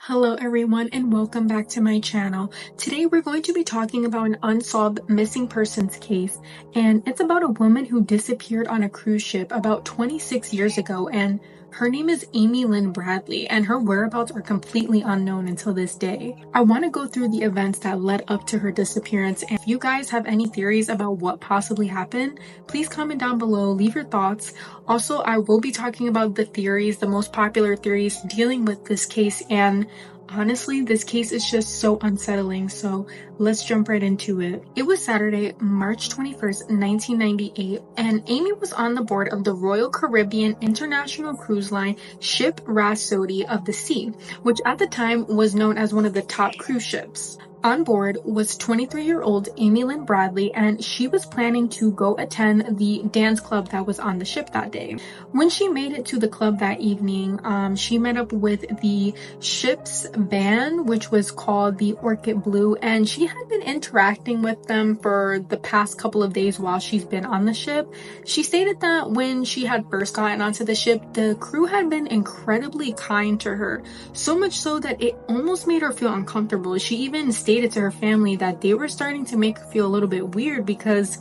Hello everyone and welcome back to my channel. Today we're going to be talking about an unsolved missing persons case, and it's about a woman who disappeared on a cruise ship about 26 years ago, and her name is Lynn Bradley, and her whereabouts are completely unknown until this day. I want to go through the events that led up to her disappearance, and if you guys have any theories about what possibly happened, please comment down below, leave your thoughts. Also, I will be talking about the most popular theories dealing with this case, and honestly, this case is just so unsettling, so let's jump right into it. It was Saturday, March 21st, 1998, and Amy was on the board of the Royal Caribbean International Cruise Line ship Rhapsody of the Sea, which at the time was known as one of the top cruise ships. On board was 23-year-old Lynn Bradley, and she was planning to go attend the dance club that was on the ship that day. When she made it to the club that evening, she met up with the ship's band, which was called the Orchid Blue, and she had been interacting with them for the past couple of days while she's been on the ship. She stated that when she had first gotten onto the ship, the crew had been incredibly kind to her, so much so that it almost made her feel uncomfortable. She even stated to her family that they were starting to make her feel a little bit weird because,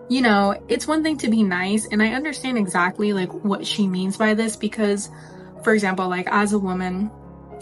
you know, it's one thing to be nice, and I understand exactly like what she means by this because, for example, like as a woman,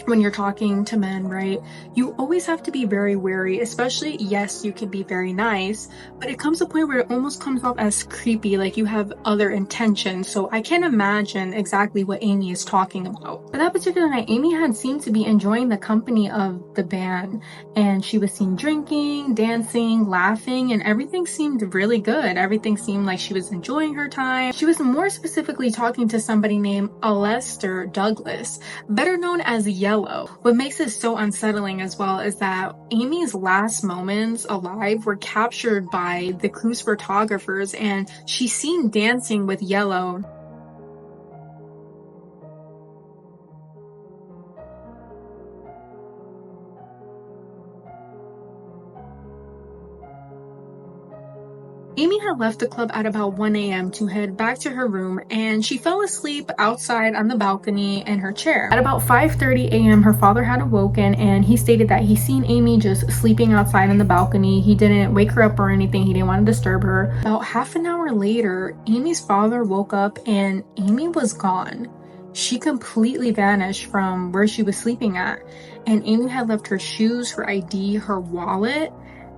when you're talking to men, right, you always have to be very wary, especially, yes, you can be very nice, but it comes to a point where it almost comes off as creepy, like you have other intentions. So I can't imagine exactly what Amy is talking about. But that particular night, Amy had seemed to be enjoying the company of the band, and she was seen drinking, dancing, laughing, and everything seemed really good. Everything seemed like she was enjoying her time. She was more specifically talking to somebody named Alester Douglas, better known as Yellow. What makes this so unsettling as well is that Amy's last moments alive were captured by the cruise photographers, and she's seen dancing with Yellow. Amy had left the club at about 1 a.m. to head back to her room, and she fell asleep outside on the balcony in her chair. At about 5:30 a.m., her father had awoken, and he stated that he seen Amy just sleeping outside on the balcony. He didn't wake her up or anything. He didn't want to disturb her. About half an hour later, Amy's father woke up and Amy was gone. She completely vanished from where she was sleeping at, and Amy had left her shoes, her ID, her wallet,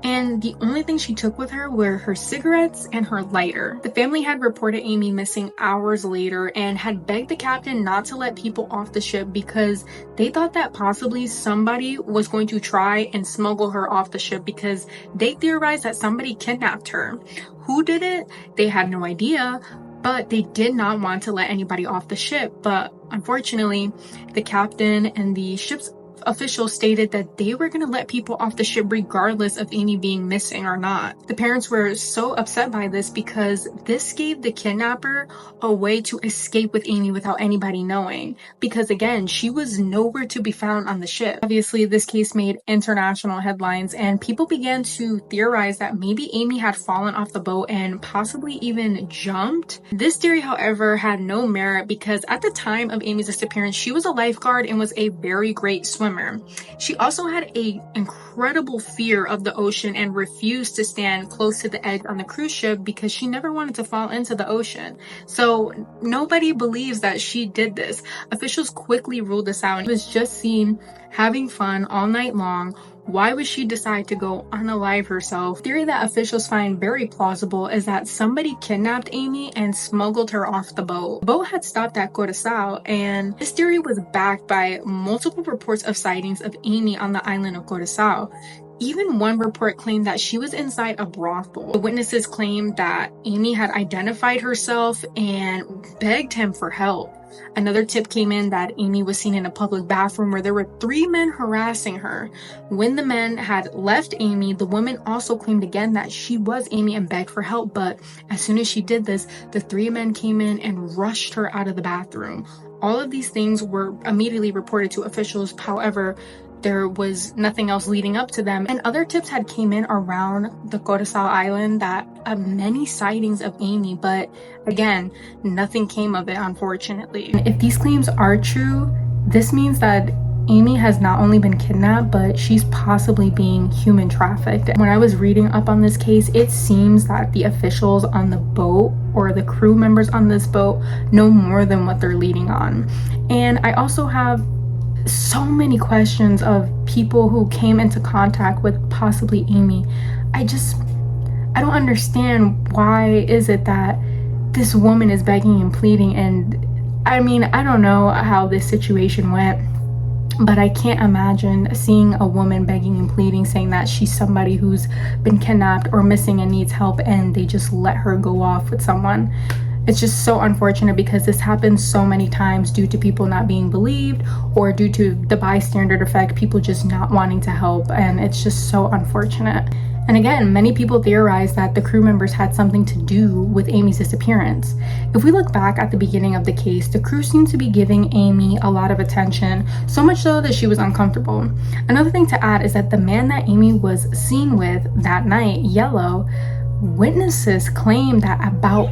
and the only thing she took with her were her cigarettes and her lighter. The family had reported Amy missing hours later and had begged the captain not to let people off the ship because they thought that possibly somebody was going to try and smuggle her off the ship because they theorized that somebody kidnapped her. Who did it? They had no idea, but they did not want to let anybody off the ship. But unfortunately, the captain and the ship's officials stated that they were going to let people off the ship regardless of Amy being missing or not. The parents were so upset by this because this gave the kidnapper a way to escape with Amy without anybody knowing, because again, she was nowhere to be found on the ship. Obviously, this case made international headlines, and people began to theorize that maybe Amy had fallen off the boat and possibly even jumped. This theory, however, had no merit because at the time of Amy's disappearance, she was a lifeguard and was a very great swimmer. She also had an incredible fear of the ocean and refused to stand close to the edge on the cruise ship because she never wanted to fall into the ocean. So nobody believes that she did this. Officials quickly ruled this out. She was just seen having fun all night long. Why would she decide to go unalive herself? The theory that officials find very plausible is that somebody kidnapped Amy and smuggled her off the boat. The boat had stopped at Curaçao, and this theory was backed by multiple reports of sightings of Amy on the island of Curaçao. Even one report claimed that she was inside a brothel. The witnesses claimed that Amy had identified herself and begged him for help. Another tip came in that Amy was seen in a public bathroom where there were 3 men harassing her. When the men had left Amy, the woman also claimed again that she was Amy and begged for help, but as soon as she did this, the 3 men came in and rushed her out of the bathroom. All of these things were immediately reported to officials. However, there was nothing else leading up to them, and other tips had came in around the Curaçao Island that many sightings of Amy, but again, nothing came of it, unfortunately. If these claims are true, this means that Amy has not only been kidnapped, but she's possibly being human trafficked. When I was reading up on this case, it seems that the officials on the boat or the crew members on this boat know more than what they're leading on. And I also have so many questions of people who came into contact with possibly Amy. I don't understand, why is it that this woman is begging and pleading? And I mean, I don't know how this situation went, but I can't imagine seeing a woman begging and pleading, saying that she's somebody who's been kidnapped or missing and needs help, and they just let her go off with someone. It's just so unfortunate because this happens so many times due to people not being believed or due to the bystander effect, people just not wanting to help, and it's just so unfortunate. And again, many people theorize that the crew members had something to do with Amy's disappearance. If we look back at the beginning of the case, the crew seemed to be giving Amy a lot of attention, so much so that she was uncomfortable. Another thing to add is that the man that Amy was seen with that night, Yellow, witnesses claim that about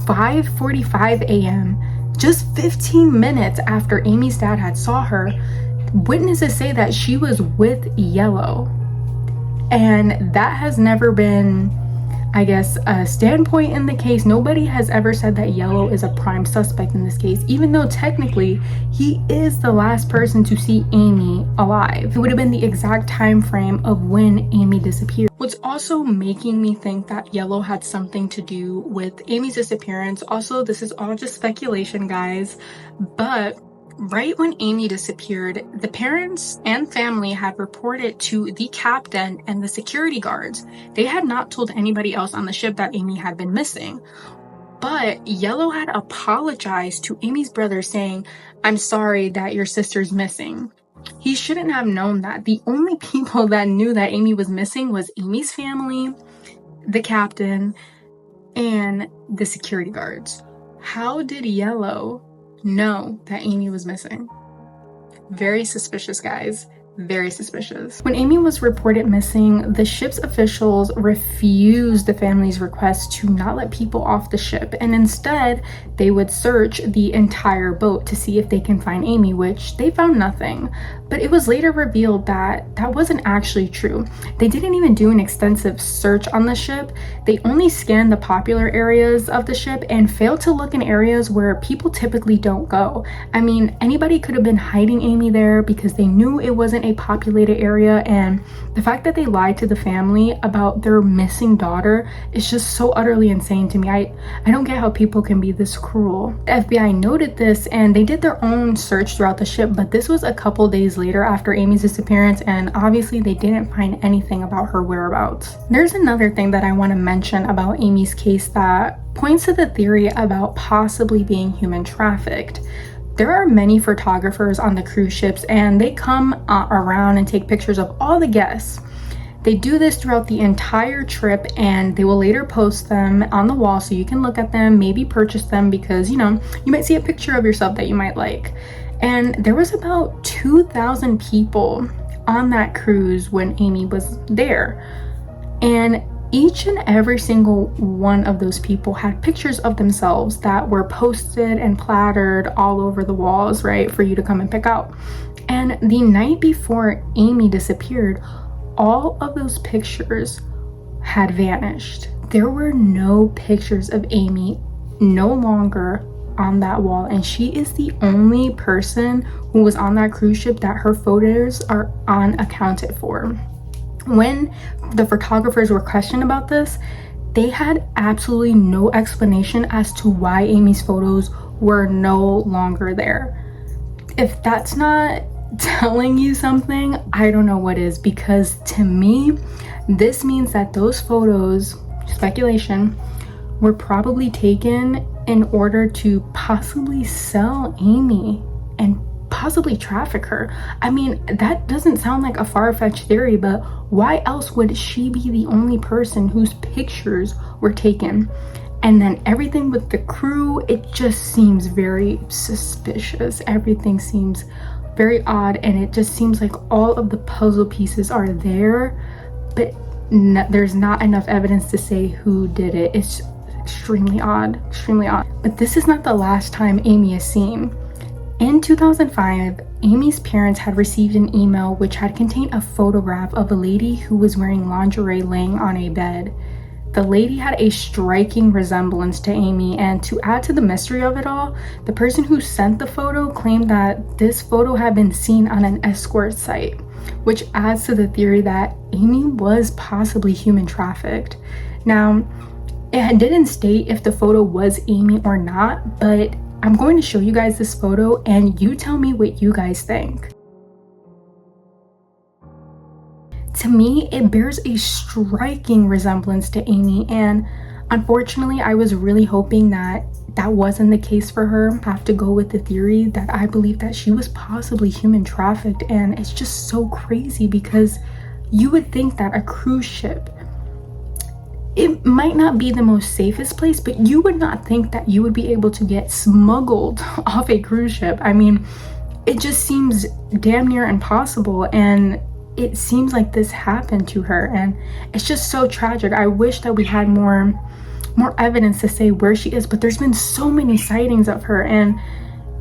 5:45 a.m., just 15 minutes after Amy's dad had saw her, witnesses say that she was with Yellow. And that has never been, I guess, a standpoint in the case. Nobody has ever said that Yellow is a prime suspect in this case, even though technically he is the last person to see Amy alive. It would have been the exact time frame of when Amy disappeared. What's also making me think that Yellow had something to do with Amy's disappearance, also this is all just speculation, guys, but right when Amy disappeared, the parents and family had reported to the captain and the security guards. They had not told anybody else on the ship that Amy had been missing. But Yellow had apologized to Amy's brother, saying, "I'm sorry that your sister's missing." He shouldn't have known that. The only people that knew that Amy was missing was Amy's family, the captain, and the security guards. How did Yellow know that Amy was missing? Very suspicious, guys. Very suspicious. When Amy was reported missing, the ship's officials refused the family's request to not let people off the ship, and instead they would search the entire boat to see if they can find Amy, which they found nothing. But it was later revealed that that wasn't actually true. They didn't even do an extensive search on the ship. They only scanned the popular areas of the ship and failed to look in areas where people typically don't go. I mean, anybody could have been hiding Amy there because they knew it wasn't a populated area, and the fact that they lied to the family about their missing daughter is just so utterly insane to me. I don't get how people can be this cruel. The FBI noted this and they did their own search throughout the ship, but this was a couple days later after Amy's disappearance, and obviously they didn't find anything about her whereabouts. There's another thing that I want to mention about Amy's case that points to the theory about possibly being human trafficked. There are many photographers on the cruise ships, and they come around and take pictures of all the guests. They do this throughout the entire trip, and they will later post them on the wall so you can look at them, maybe purchase them, because you might see a picture of yourself that you might like. And there was about 2,000 people on that cruise when Amy was there, and each and every single one of those people had pictures of themselves that were posted and plastered all over the walls, right, for you to come and pick out. And the night before Amy disappeared, all of those pictures had vanished. There were no pictures of Amy no longer on that wall, and she is the only person who was on that cruise ship that her photos are unaccounted for. When the photographers were questioned about this, they had absolutely no explanation as to why Amy's photos were no longer there. If that's not telling you something, I don't know what is, because to me, this means that those photos, speculation, were probably taken in order to possibly sell Amy and possibly traffic her. I mean, that doesn't sound like a far-fetched theory, but why else would she be the only person whose pictures were taken? And then everything with the crew, it just seems very suspicious. Everything seems very odd, and it just seems like all of the puzzle pieces are there, but there's not enough evidence to say who did it. It's extremely odd. But this is not the last time Amy is seen. In 2005, Amy's parents had received an email which had contained a photograph of a lady who was wearing lingerie laying on a bed. The lady had a striking resemblance to Amy, and to add to the mystery of it all, the person who sent the photo claimed that this photo had been seen on an escort site, which adds to the theory that Amy was possibly human trafficked. Now, it didn't state if the photo was Amy or not, but I'm going to show you guys this photo and you tell me what you guys think. To me, it bears a striking resemblance to Amy, and unfortunately, I was really hoping that that wasn't the case for her. I have to go with the theory that I believe that she was possibly human trafficked, and it's just so crazy because you would think that a cruise ship, it might not be the most safest place, but you would not think that you would be able to get smuggled off a cruise ship. I mean, it just seems damn near impossible, and it seems like this happened to her, and it's just so tragic. I wish that we had more evidence to say where she is, but there's been so many sightings of her, and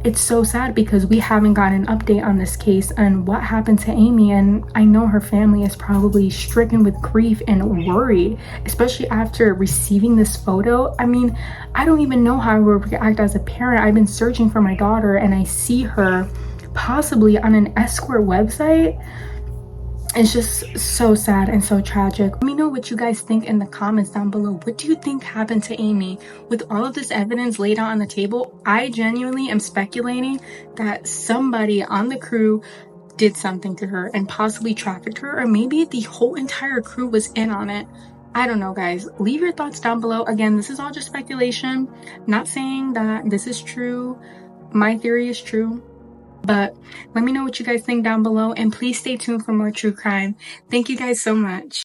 it's so sad because we haven't gotten an update on this case and what happened to Amy. And I know her family is probably stricken with grief and worried, especially after receiving this photo. I mean, I don't even know how I would react as a parent. I've been searching for my daughter and I see her possibly on an escort website. It's just so sad and so tragic. Let me know what you guys think in the comments down below. What do you think happened to Amy? With all of this evidence laid out on the table, I genuinely am speculating that somebody on the crew did something to her and possibly trafficked her, or maybe the whole entire crew was in on it. I don't know, guys. Leave your thoughts down below. Again, this is all just speculation. Not saying that this is true. My theory is true. But let me know what you guys think down below, and please stay tuned for more true crime. Thank you guys so much.